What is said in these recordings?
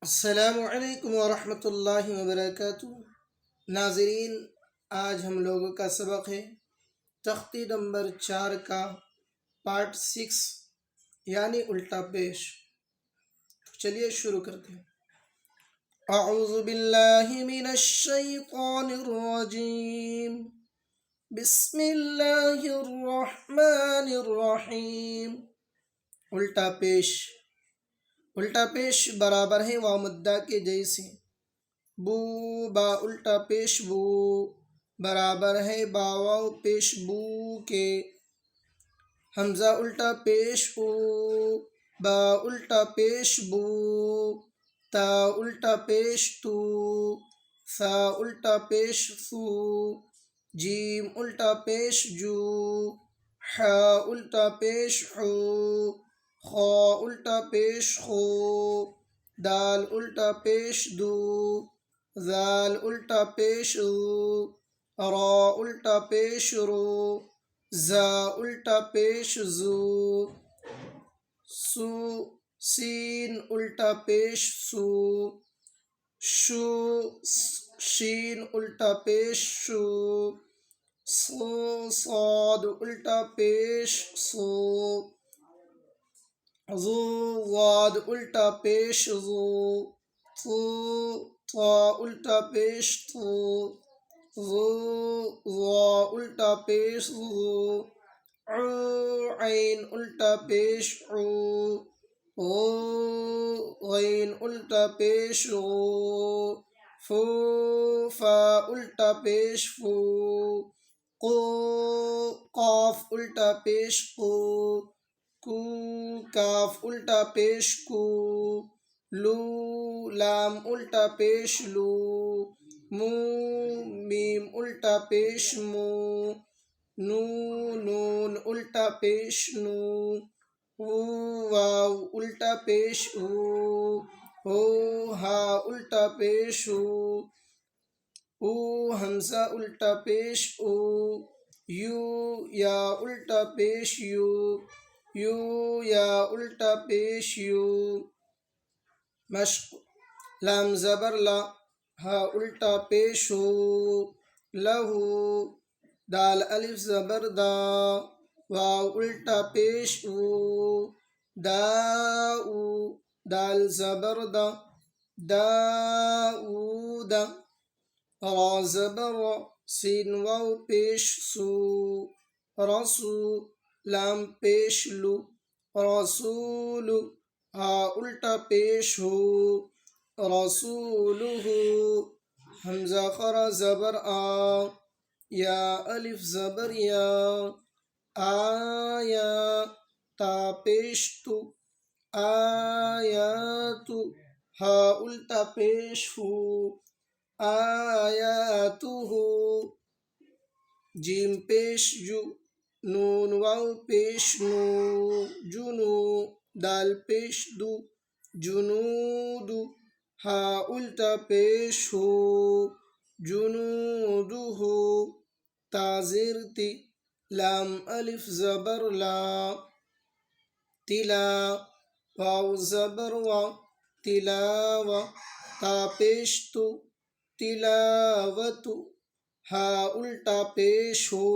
السلام علیکم ورحمۃ اللہ وبرکاتہ۔ ناظرین، آج ہم لوگوں کا سبق ہے تختی نمبر 4 کا پارٹ 6 یعنی الٹا پیش۔ چلیے شروع کرتے ہیں۔ اعوذ باللہ من الشیطان الرجیم، بسم اللہ الرحمن الرحیم۔ الٹا پیش برابر ہے واو مدہ کے جیسے۔ بو با الٹا پیش بو برابر ہے با واو پیش بو کے۔ حمزہ الٹا پیش او با الٹا پیش بو، تا الٹا پیش تو، ثا الٹا پیش ثو، جیم الٹا پیش جو، حا الٹا پیش حو، خا الٹا پیش خو، دال الٹا پیش دو، ذال الٹا پیش ذو، را الٹا پیش رو، زا الٹا پیش زو، سو سین الٹا پیش سو، شو شین الٹا پیش شو، صو صاد الٹا پیش صو، ذو ضاد الٹا پیش ذو، طو طا الٹا پیش طو، ذو ضا الٹا پیش ذو، عو عین الٹا پیش عو، غو غین الٹا پیش غو، فو فا الٹا پیش فو، قو قاف الٹا پیش قو، کو کاف الٹا پیش کو، لو لام الٹا پیش لو، مو میم الٹا پیش مو، نو نون الٹا پیش نو، او واو الٹا پیش او ہا الٹا پیش او حمزہ الٹا پیش او، یو یا الٹا پیش یو، یو یا الٹا پیش یو۔ مشق لام زبر لا، ہا الٹا پیش ہو، لہو، دال الف زبر دا، واو الٹا پیش او، داؤ، دال زبر دا، داؤد، را زبر را، سین واو پیش سو، رسو، لام پیش لو، رسول، ہا الٹا پیش ہو، رسولہ، حمزہ خرا زبر آ، یا الف زبر یا، آیا، تا پیش تو، آیات، ہا الٹا پیش ہو، آیاتہ، جیم پیش جو، نون واو پیش نو، جنو، دال پیش دو، جنود، ہا الٹا پیش ہو، جنودہ، تا زیر تی، لام الف زبر لا، تلا، واو زبر وا، تلاوہ، تا پیش تو، تلاوت، ہا الٹا پیش ہو،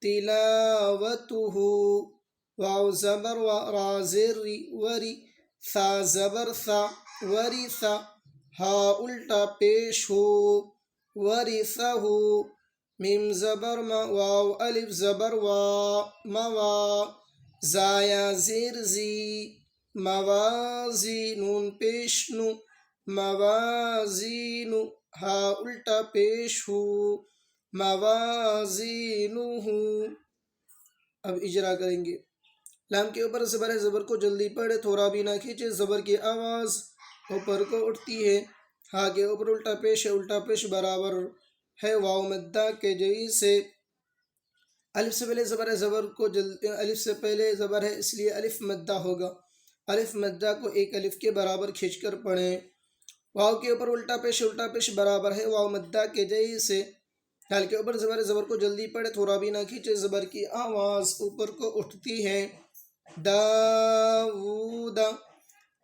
تلاوتہ، واو زبر و، را زیر ری، وری، ثا زبر ثا، ورثہ، ہا الٹا پیش ہو، ورثہ، میم زبر ما، واو الف زبر وا، موا، زایا زیر زی، موازی، نون پیش نو، موازین، ہا الٹا پیش ہو، موازینہ۔ اب اجرا کریں گے۔ لام کے اوپر زبر ہے، زبر کو جلدی پڑھے، تھوڑا بھی نہ کھینچے، زبر کی آواز اوپر کو اٹھتی ہے۔ ہا کے اوپر الٹا پیش ہے، الٹا پیش برابر ہے واو مدہ کے جیسے۔ الف سے پہلے زبر ہے، زبر کو الف سے پہلے زبر ہے اس لیے الف مدہ ہوگا۔ الف مدہ کو ایک الف کے برابر کھینچ کر پڑھیں۔ واو کے اوپر الٹا پیش برابر ہے واو مدہ کے جیسے۔ دال کے اوپر زبر ہے، زبر کو جلدی پڑھے، تھوڑا بھی نہ کھینچے، زبر کی آواز اوپر کو اٹھتی ہے۔ داؤد،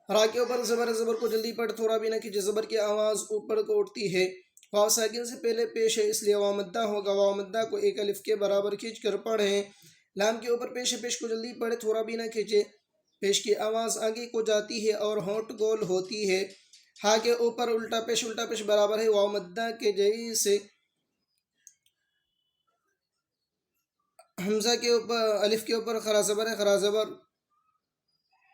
را کے اوپر زبر ہے، زبر کو جلدی پڑھ تھوڑا بھی نہ کیجیے، زبر کی آواز اوپر کو اٹھتی ہے۔ واو ساکن سے پہلے پیش ہے، اس لیے واو مدہ ہوگا، واو مدہ کو ایک الف کے برابر کھینچ کر پڑھیں۔ لام کے اوپر پیش ہے، پیش کو جلدی پڑھے تھوڑا بھی نہ کھینچے، پیش کی آواز آگے کو جاتی ہے اور ہونٹ گول ہوتی ہے۔ ہا کے اوپر الٹا پیش برابر ہے واو مدہ کے جیسے۔ حمزہ کے اوپر الف کے اوپر خرا زبر ہے، خرا زبر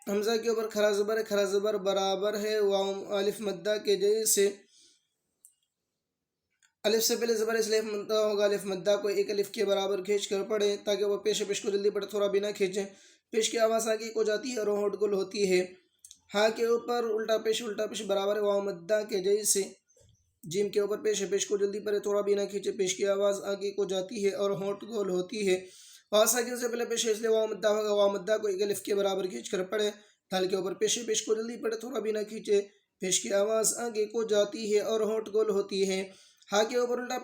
حمزہ کے اوپر خرا زبر ہے، خرا زبر برابر ہے واو الف مدہ کے جیسے۔ الف سے پہلے زبر اس لیے مدہ ہوگا، الف مدہ کو ایک الف کے برابر کھینچ کر پڑھیں تاکہ وہ پیش کو جلدی پڑھے تھوڑا بھی نہ کھینچیں، پیش کی آواز آگے کو جاتی ہے اور ہونٹ گول ہوتی ہے۔ ہا کے اوپر الٹا پیش برابر ہے واو مدہ کے جیسے۔ جیم کے اوپر پیش کو جلدی پڑھے تھوڑا بھی نہ کھینچے، پیش کی آواز آگے کو جاتی ہے اور ہونٹ گول ہوتی ہے۔ واو ساکن سے پہلے پیش ہے، اس لیے واو مدہ ہوگا، واو مدہ کو ایک الف کے برابر کھینچ کر پڑھے۔ دال کے اوپر پیش کو جلدی پڑھے تھوڑا بھی نہ کھینچے، پیش کی آواز آگے کو جاتی ہے اور ہونٹ گول ہوتی ہے۔ ہا کے اوپر الٹا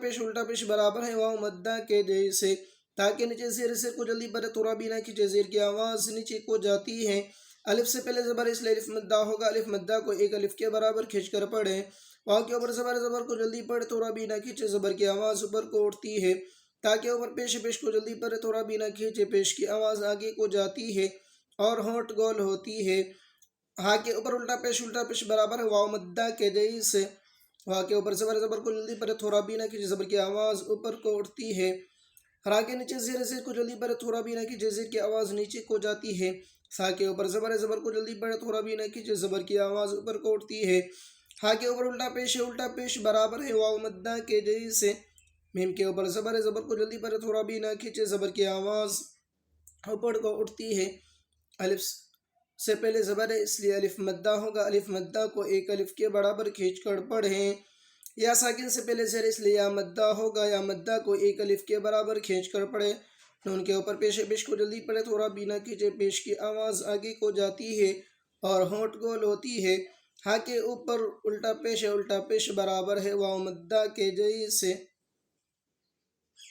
پیش برابر ہے واو مدہ کے جیسے، تاکہ نیچے زیر کو جلدی پڑھے تھوڑا بھی نہ کھینچے، زیر کی آواز نیچے کو جاتی ہے۔ الف سے پہلے زبر اس لیے الف مدہ ہوگا، الف مدہ کو ایک الف کے برابر کھینچ کر پڑھیں۔ واو کے اوپر زبر کو جلدی پڑھے تھوڑا بھی نہ کھینچے، زبر کی آواز اوپر کو اٹھتی ہے تاکہ اوپر پیش کو جلدی پڑھے تھوڑا بھی نہ کھینچے، پیش کی آواز آگے کو جاتی ہے اور ہونٹ گول ہوتی ہے۔ ہا کے اوپر الٹا پیش برابر ہے واو مدہ کے جیسے۔ وا کے اوپر زبر کو جلدی پڑھے تھوڑا بھی نہ کھینچے، زبر کی آواز اوپر کو اٹھتی ہے۔ را کے نیچے زیر کو جلدی پڑھے تھوڑا بھی نہ کھینچے، زیر کی آواز نیچے کو جاتی ہے۔ سا کے اوپر زبر کو جلدی پڑھے تھوڑا بھی نہ کھینچے، زبر کی آواز اوپر کو اٹھتی ہے۔ ہا کے اوپر الٹا پیش برابر ہے واو مدہ کے جیسے۔ میم کے اوپر زبر کو جلدی پڑھے تھوڑا بھی نہ کھینچے، زبر کی آواز اوپر کو اٹھتی ہے۔ الف سے پہلے زبر ہے، اس لیے الف مدہ ہوگا، الف مدہ کو ایک الف کے برابر کھینچ کر پڑھیں۔ یا ساکن سے پہلے زیر اس لیے یا مدہ ہوگا، یا مدہ کو ایک الف کے برابر کھینچ کر پڑھیں۔ نون کے اوپر پیش کو جلدی پڑھے تھوڑا بھی نہ کھینچے، پیش کی آواز آگے کو جاتی ہے اور ہونٹ گول ہوتی ہے۔ ہا کے اوپر الٹا پیش برابر ہے واو مدہ کے جیسے۔